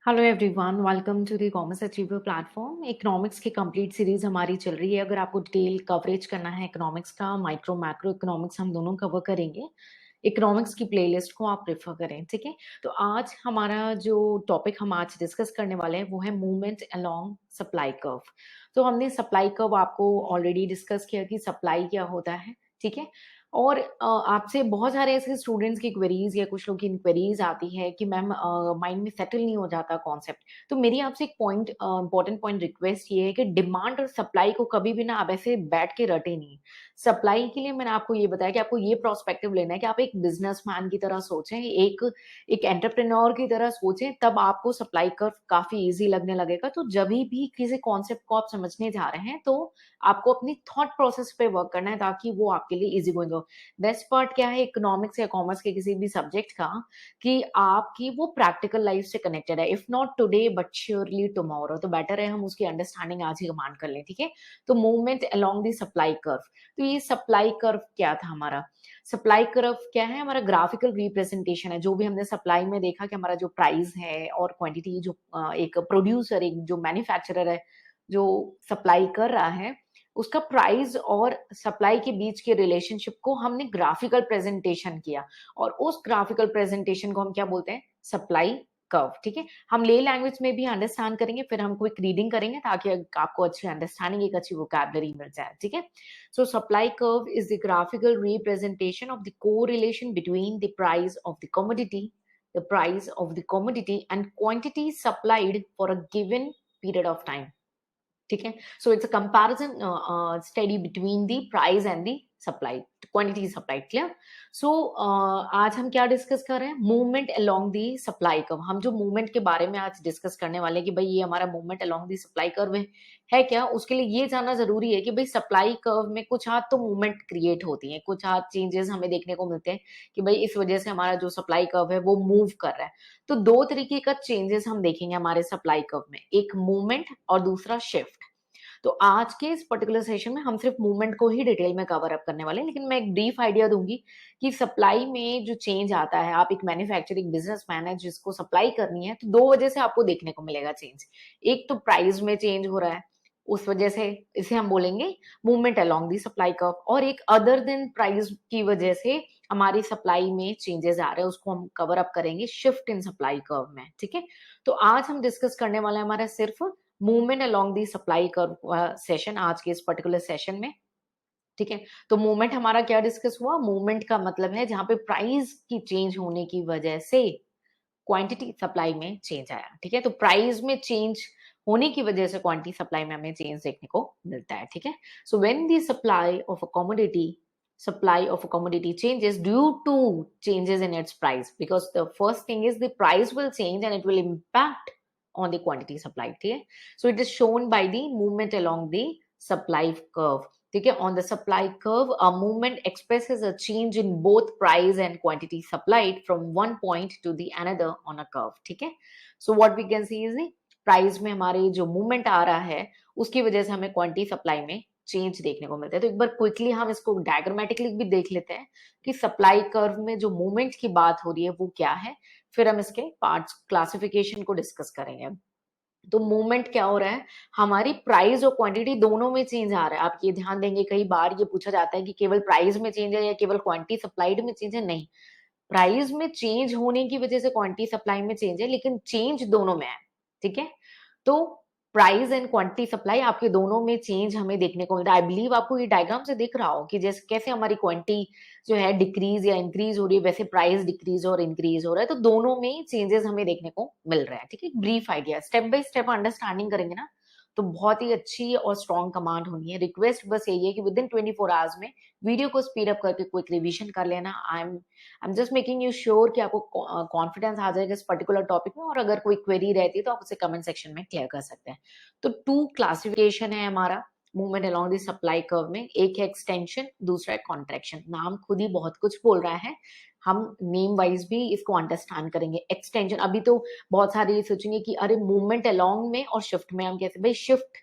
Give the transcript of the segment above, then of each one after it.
Hello everyone, welcome to the commerce achiever platform. Economics की complete series हमारी चल रही है। अगर आपको डिटेल कवरेज करना है इकोनॉमिक्स का, माइक्रो मैक्रो इकोनॉमिक्स हम दोनों कवर करेंगे। इकोनॉमिक्स की प्लेलिस्ट को आप प्रेफर करें, ठीक है। तो आज हमारा जो टॉपिक हम आज डिस्कस करने वाले हैं वो है मूवमेंट अलोंग सप्लाई कर्व। तो हमने सप्लाई कर्व आपको ऑलरेडी डिस्कस किया कि सप्लाई क्या होता है, ठीक है। और आपसे बहुत सारे ऐसे स्टूडेंट्स की क्वेरीज या कुछ लोग की इंक्वेरीज आती है कि मैम माइंड में सेटल नहीं हो जाता कॉन्सेप्ट। तो मेरी आपसे एक पॉइंट इंपॉर्टेंट पॉइंट रिक्वेस्ट ये है कि डिमांड और सप्लाई को कभी भी ना आप ऐसे बैठ के रटे नहीं। सप्लाई के लिए मैंने आपको ये बताया कि आपको ये प्रोस्पेक्टिव लेना है कि आप एक बिजनेसमैन की तरह सोचें, एक एक एंटरप्रेन्योर की तरह सोचें, तब आपको सप्लाई कर्व काफी इजी लगने लगेगा। तो जब भी किसी कॉन्सेप्ट को आप समझने जा रहे हैं तो आपको अपनी थॉट प्रोसेस पे वर्क करना है ताकि वो आपके लिए इजी गोइंग हो। बेस्ट पार्ट क्या है इकोनॉमिक्स या कॉमर्स के किसी भी सब्जेक्ट का, कि आपकी वो प्रैक्टिकल लाइफ से कनेक्टेड है। If not today but surely tomorrow, तो बेटर है हम उसकी अंडरस्टैंडिंग आज ही कमांड कर लें, ठीक है। तो movement along the supply curve. तो ये सप्लाई कर्व क्या था हमारा? सप्लाई कर्व क्या है? हमारा ग्राफिकल रिप्रेजेंटेशन है। जो भी हमने सप्लाई में देखा कि हमारा जो प्राइस है और क्वांटिटी, जो एक प्रोड्यूसर, एक जो मैन्युफैक्चरर है जो सप्लाई कर रहा है, उसका प्राइस और सप्लाई के बीच के रिलेशनशिप को हमने ग्राफिकल प्रेजेंटेशन किया। और उस ग्राफिकल प्रेजेंटेशन को हम क्या बोलते हैं? सप्लाई कर्व, ठीक है। हम ले लैंग्वेज में भी अंडरस्टैंड करेंगे, फिर हम क्विक रीडिंग करेंगे ताकि आपको अच्छी अंडरस्टैंडिंग, एक अच्छी वोकैबुलरी मिल जाए, ठीक है। सो supply curve is the graphical representation of the correlation between the price of the commodity, the price of the commodity and quantity supplied for a given period of time, ठीक है। So it's a comparison study between the price and the supply, quantity supplied, clear. So आज हम क्या discuss कर रहे हैं? Movement along the supply curve. हम जो मूवमेंट के बारे में आज डिस्कस करने वाले हैं कि भाई ये हमारा movement along the supply curve है क्या, उसके लिए ये जानना जरूरी है कि भाई सप्लाई कर्व में कुछ हाथ तो मूवमेंट क्रिएट होती है, कुछ हाथ चेंजेस हमें देखने को मिलते हैं कि भाई इस वजह से हमारा जो सप्लाई कर्व है वो मूव कर रहा है। तो दो तरीके का चेंजेस हम देखेंगे हमारे सप्लाई कर्व में, एक मूवमेंट और दूसरा शिफ्ट। तो आज के इस पर्टिकुलर सेशन में हम सिर्फ मूवमेंट को ही डिटेल में कवर अप करने वाले हैं, लेकिन मैं एक ब्रीफ आइडिया दूंगी कि सप्लाई में जो चेंज आता है, आप एक मैन्युफैक्चरिंग बिजनेसमैन है जिसको सप्लाई करनी है, तो दो वजह से आपको देखने को मिलेगा चेंज। एक तो प्राइस में चेंज हो रहा है, उस वजह से इसे हम बोलेंगे movement along the supply curve. और एक अदर देन प्राइस की वजह से हमारी सप्लाई में चेंजेस आ रहे हैं, उसको हम कवर अप करेंगे शिफ्ट इन सप्लाई कर्व में, ठीक है। तो आज हम डिस्कस करने वाला है हमारा सिर्फ movement along the supply curve session, आज के इस पर्टिकुलर सेशन में, ठीक है। तो मूवमेंट हमारा क्या डिस्कस हुआ? मूवमेंट का मतलब है जहां पे प्राइस की चेंज होने की वजह से क्वांटिटी सप्लाई में चेंज आया, ठीक है। तो प्राइस में चेंज होने की वजह से क्वांटिटी सप्लाई में हमें चेंज देखने को मिलता है, ठीक है। So when the supply of a commodity changes due to changes in its price, because the first thing is the price will change and it will impact on the quantity supplied, ठीक है। So it is shown by the movement along the supply curve, ठीक है। On the supply curve, a movement expresses a change in both price and quantity supplied from one point to the another on a curve, ठीक है। So what we can see is the price में हमारे जो movement आ रहा है उसकी वजह से हमें क्वांटिटी सप्लाई में चेंज देखने को मिलता है। तो एक बार क्विकली हम इसको डायग्रामेटिकली भी देख लेते हैं कि सप्लाई कर्व में जो मूवमेंट की बात हो रही है वो क्या है, फिर हम इसके पार्ट्स क्लासिफिकेशन को डिस्कस करेंगे। तो मूवमेंट क्या हो रहा है? हमारी प्राइस और क्वांटिटी दोनों में चेंज आ रहा है। आप ये ध्यान देंगे, कई बार ये पूछा जाता है कि केवल प्राइस में चेंज है या केवल क्वांटिटी सप्लाइड में चेंज है। नहीं, प्राइस में चेंज होने की वजह से क्वांटिटी सप्लाई में चेंज है, लेकिन चेंज दोनों में है, ठीक है। तो प्राइस एंड क्वांटिटी सप्लाई आपके दोनों में चेंज हमें देखने को मिलता है। आई बिलीव आपको ये डायग्राम से दिख रहा हो कि जैसे कैसे हमारी क्वांटिटी जो है डिक्रीज या इंक्रीज हो रही है, वैसे प्राइस डिक्रीज और इंक्रीज हो रहा है। तो दोनों में चेंजेस हमें देखने को मिल रहा है, ठीक है। Brief idea, step by step understanding करेंगे ना तो बहुत ही अच्छी और स्ट्रॉन्ग कमांड होनी है। रिक्वेस्ट बस यही है कि विद इन 24 आवर्स में वीडियो को स्पीड अप करके क्विक रिवीजन कर लेना। I am just making you sure कि आपको कॉन्फिडेंस आ जाएगा इस पर्टिकुलर टॉपिक में, और अगर कोई क्वेरी रहती है तो आप उसे कमेंट सेक्शन में क्लियर कर सकते हैं। तो टू क्लासिफिकेशन है हमारा movement along the supply curve में, एक है एक्सटेंशन, दूसरा है कॉन्ट्रैक्शन। नाम खुद ही बहुत कुछ बोल रहा है, हम नेम वाइज भी इसको अंडरस्टैंड करेंगे। एक्सटेंशन, अभी तो बहुत सारे ये सोचेंगे कि अरे मूवमेंट अलोंग में और शिफ्ट में हम कैसे, भाई शिफ्ट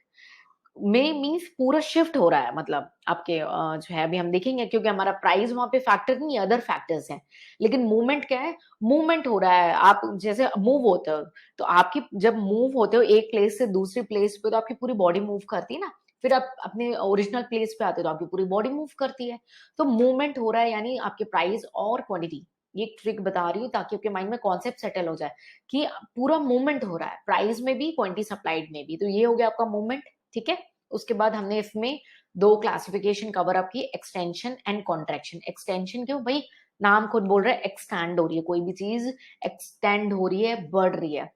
में मीन्स पूरा शिफ्ट हो रहा है, मतलब आपके जो है अभी हम देखेंगे, क्योंकि हमारा प्राइस वहां पे फैक्टर नहीं है, अदर फैक्टर्स हैं, लेकिन मूवमेंट क्या है, मूवमेंट हो रहा है। आप जैसे मूव होते हो, तो आपकी जब मूव होते हो एक प्लेस से दूसरी प्लेस पे, तो आपकी पूरी बॉडी मूव करती है ना, फिर आप अपने ओरिजिनल प्लेस पे आते हो तो आपकी पूरी बॉडी मूव करती है। तो मूवमेंट हो रहा है, यानी आपके प्राइस और क्वांटिटी, ये ट्रिक बता रही हूँ ताकि आपके माइंड में कॉन्सेप्ट सेटल हो जाए कि पूरा मूवमेंट हो रहा है, प्राइस में भी क्वांटिटी सप्लाइड में भी। तो ये हो गया आपका मूवमेंट, ठीक है। उसके बाद हमने इसमें दो क्लासिफिकेशन कवर अप की, एक्सटेंशन एंड कॉन्ट्रैक्शन। एक्सटेंशन क्यों भाई, नाम खुद बोल रहा है एक्सटैंड हो रही है, कोई भी चीज एक्सटेंड हो रही है, बढ़ रही है।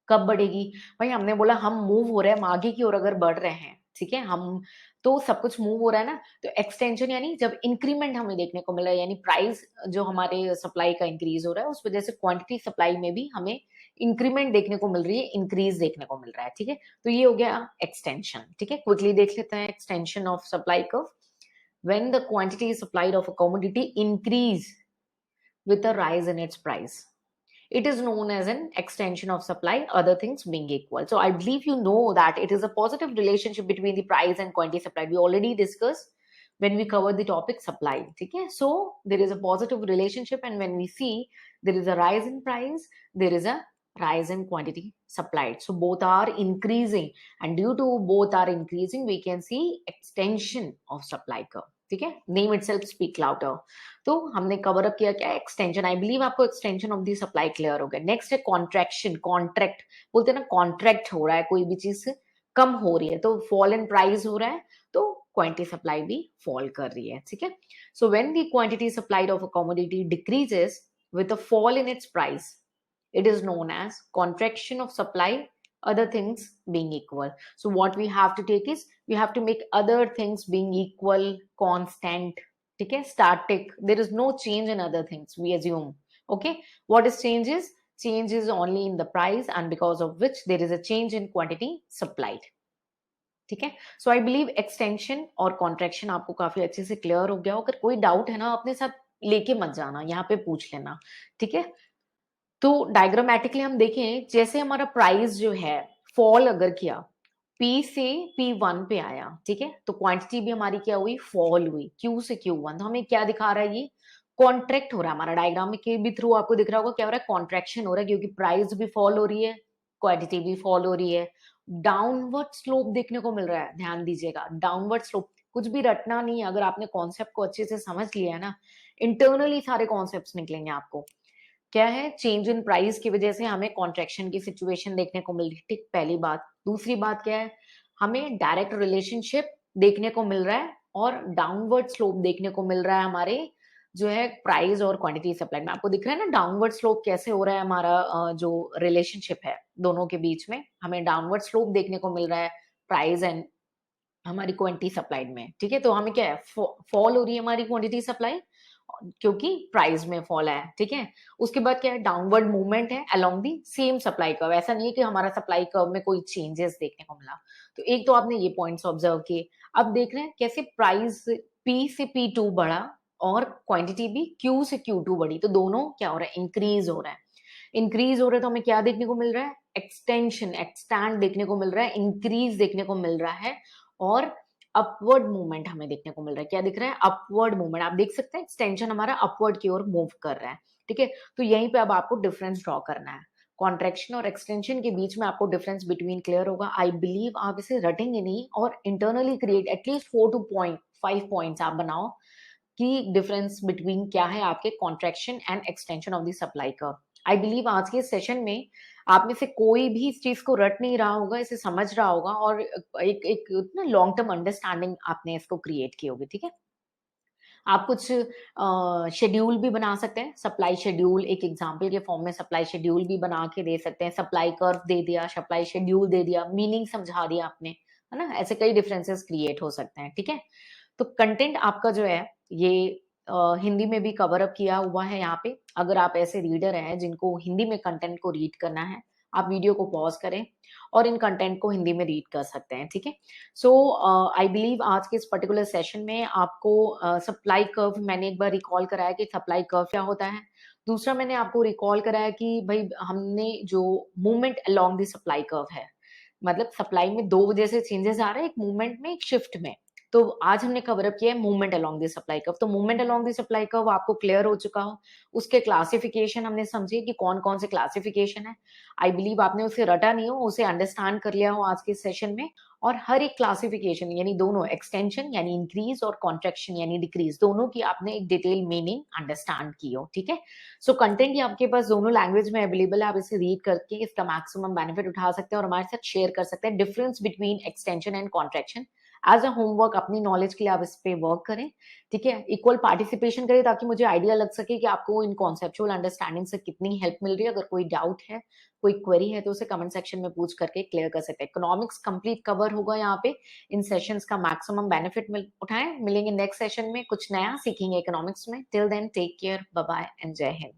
कब बढ़ेगी भाई, हमने बोला हम मूव हो रहे हैं, हम आगे की ओर अगर बढ़ रहे हैं, ठीक है, हम तो सब कुछ मूव हो रहा है ना। तो एक्सटेंशन यानी जब इंक्रीमेंट हमें देखने को मिल रहा है, यानी प्राइस जो हमारे सप्लाई का इंक्रीज हो रहा है, उस वजह से क्वांटिटी सप्लाई में भी हमें इंक्रीमेंट देखने को मिल रही है, इंक्रीज देखने को मिल रहा है, ठीक है। तो ये हो गया एक्सटेंशन, ठीक है। क्विकली देख लेते हैं extension of supply curve. When the quantity supplied of a commodity increase with a rise in its price, it is known as an extension of supply, other things being equal. So I believe you know that it is a positive relationship between the price and quantity supplied. We already discussed when we covered the topic supply. Okay? So there is a positive relationship, and when we see there is a rise in price, there is a rise in quantity supplied. So both are increasing, and due to both are increasing, we can see extension of supply curve. ठीक है, name itself speak louder. तो हमने cover up किया क्या, extension. I believe आपको extension of the supply clear हो गया। Next है कॉन्ट्रैक्शन। कॉन्ट्रैक्ट बोलते हैं ना, कॉन्ट्रैक्ट हो रहा है, कोई भी चीज कम हो रही है, तो फॉल इन प्राइस हो रहा है, तो क्वांटिटी सप्लाई भी फॉल कर रही है, ठीक है। So when the quantity supplied of a commodity decreases with a fall in its price, it is known as contraction of supply, other things being equal. So what we have to take is, we have to make other things being equal constant, ठीक है, static, there is no change in other things, we assume, okay। what is change is only in the price, and because of which there is a change in quantity supplied, ठीक है। सो I believe extension और contraction आपको काफी अच्छे से clear हो गया। अगर कोई डाउट है ना, अपने साथ लेके मत जाना, यहाँ पे पूछ लेना, ठीक है। तो डायग्रामेटिकली हम देखें, जैसे हमारा प्राइस जो है फॉल अगर किया, P से P1 पे आया, ठीक है, तो क्वांटिटी भी हमारी क्या हुई, फॉल हुई, Q से Q1। तो हमें क्या दिखा रहा है, ये कॉन्ट्रैक्ट हो रहा है हमारा। डायग्राम में के भी थ्रू आपको दिख रहा होगा क्या हो रहा है, कॉन्ट्रैक्शन हो रहा है, क्योंकि प्राइस भी फॉल हो रही है, क्वांटिटी भी फॉल हो रही है। डाउनवर्ड स्लोप देखने को मिल रहा है, ध्यान दीजिएगा, डाउनवर्ड स्लोप। कुछ भी रटना नहीं है, अगर आपने कॉन्सेप्ट को अच्छे से समझ लिया है ना, इंटरनली सारे कॉन्सेप्ट निकलेंगे आपको। क्या है, चेंज इन प्राइस की वजह से हमें कॉन्ट्रैक्शन की सिचुएशन देखने को मिल रही है, ठीक, पहली बात। दूसरी बात क्या है, हमें डायरेक्ट रिलेशनशिप देखने को मिल रहा है और डाउनवर्ड स्लोप देखने को मिल रहा है हमारे जो है प्राइस और क्वांटिटी सप्लाई में। आपको दिख रहा है ना डाउनवर्ड स्लोप कैसे हो रहा है, हमारा जो रिलेशनशिप है दोनों के बीच में, हमें डाउनवर्ड स्लोप देखने को मिल रहा है प्राइस एंड हमारी क्वांटिटी सप्लाइड में, ठीक है। तो हमें क्या है, फॉल हो रही है हमारी क्वांटिटी सप्लाई, क्योंकि प्राइस में फॉल है, ठीक है। उसके बाद क्या है, डाउनवर्ड मूवमेंट है along the same supply curve. ऐसा नहीं है कि हमारा सप्लाई कर्व में कोई चेंजेस देखने को मिला। तो एक तो आपने ये पॉइंट्स ऑब्जर्व किए। अब देख रहे हैं कैसे प्राइस P से P2 बढ़ा और क्वांटिटी भी Q से Q2 बढ़ी, तो दोनों क्या हो रहा है, इंक्रीज हो रहा है। इंक्रीज हो रहा है तो हमें क्या देखने को मिल रहा है, एक्सटेंशन, एक्सटैंड देखने को मिल रहा है, इंक्रीज देखने को मिल रहा है, और अपवर्ड मूवमेंट हमें देखने को मिल रहा है। क्या दिख रहा है, अपवर्ड मूवमेंट। आप देख सकते हैं एक्सटेंशन हमारा अपवर्ड की ओर मूव कर रहा है, ठीक है। तो यहीं पे अब आपको डिफरेंस ड्रॉ करना है, कॉन्ट्रैक्शन और एक्सटेंशन के बीच में आपको डिफरेंस बिटवीन क्लियर होगा। आई बिलीव आप इसे रटेंगे नहीं, और internally create at least 4 to 5 points आप बनाओ कि डिफरेंस बिटवीन क्या है आपके contraction and extension of the supply curve. I believe आज के सेशन में आप में से कोई भी इस चीज को रट नहीं रहा होगा, इसे समझ रहा होगा, और एक एक ना लॉन्ग टर्म अंडरस्टैंडिंग आपने इसको क्रिएट की होगी, ठीक है। आप कुछ शेड्यूल भी बना सकते हैं, सप्लाई शेड्यूल, एक एग्जांपल के फॉर्म में सप्लाई शेड्यूल भी बना के दे सकते हैं। सप्लाई कर्व दे दिया, सप्लाई शेड्यूल दे दिया, मीनिंग समझा दिया आपने, है ना। ऐसे कई डिफरेंसेस क्रिएट हो सकते हैं, ठीक है। तो कंटेंट आपका जो है ये हिंदी में भी कवर अप किया हुआ है यहाँ पे। अगर आप ऐसे रीडर हैं जिनको हिंदी में कंटेंट को रीड करना है, आप वीडियो को पॉज करें और इन कंटेंट को हिंदी में रीड कर सकते हैं, ठीक है। सो आई बिलीव आज के इस पर्टिकुलर सेशन में आपको सप्लाई कर्व मैंने एक बार रिकॉल कराया कि सप्लाई कर्व क्या होता है। दूसरा मैंने आपको रिकॉल कराया कि भाई हमने जो movement along the supply curve है, मतलब सप्लाई में 2 वजह से चेंजेस आ रहे हैं, एक मूवमेंट में, एक शिफ्ट में। तो आज हमने कवर अप किया है movement along the supply curve. तो movement along the supply curve आपको क्लियर हो चुका हो। उसके क्लासिफिकेशन हमने समझे कि कौन-कौन से क्लासिफिकेशन है। आई बिलीव आपने उसे रटा नहीं हो, उसे अंडरस्टैंड कर लिया हो आज के सेशन में। और हर एक क्लासिफिकेशन यानी दोनों एक्सटेंशन यानी इंक्रीज और कॉन्ट्रैक्शन यानी डिक्रीज, दोनों की आपने एक डिटेल मीनिंग अंडरस्टैंड की हो, ठीक है। सो कंटेंट ये आपके पास दोनों लैंग्वेज में अवेलेबल है, आप इसे रीड करके इसका मैक्सिमम बेनिफिट उठा सकते हैं और हमारे साथ शेयर कर सकते हैं difference between extension and contraction. As a homework अपनी नॉलेज के लिए आप इस पे वर्क करें, ठीक है। इक्वल पार्टिसिपेशन करें ताकि मुझे आइडिया लग सके कि आपको इन कॉन्सेप्चुअल अंडरस्टैंडिंग से कितनी हेल्प मिल रही है। अगर कोई डाउट है, कोई क्वेरी है तो उसे कमेंट सेक्शन में पूछ करके क्लियर कर सकते हैं। इकोनॉमिक्स कंप्लीट कवर होगा यहाँ पे। इन सेशंस का मैक्सिमम बेनिफिट उठाएं। मिलेंगे नेक्स्ट सेशन में, कुछ नया सीखेंगे इकोनॉमिक्स में। Till then take care, bye bye and जय हिंद।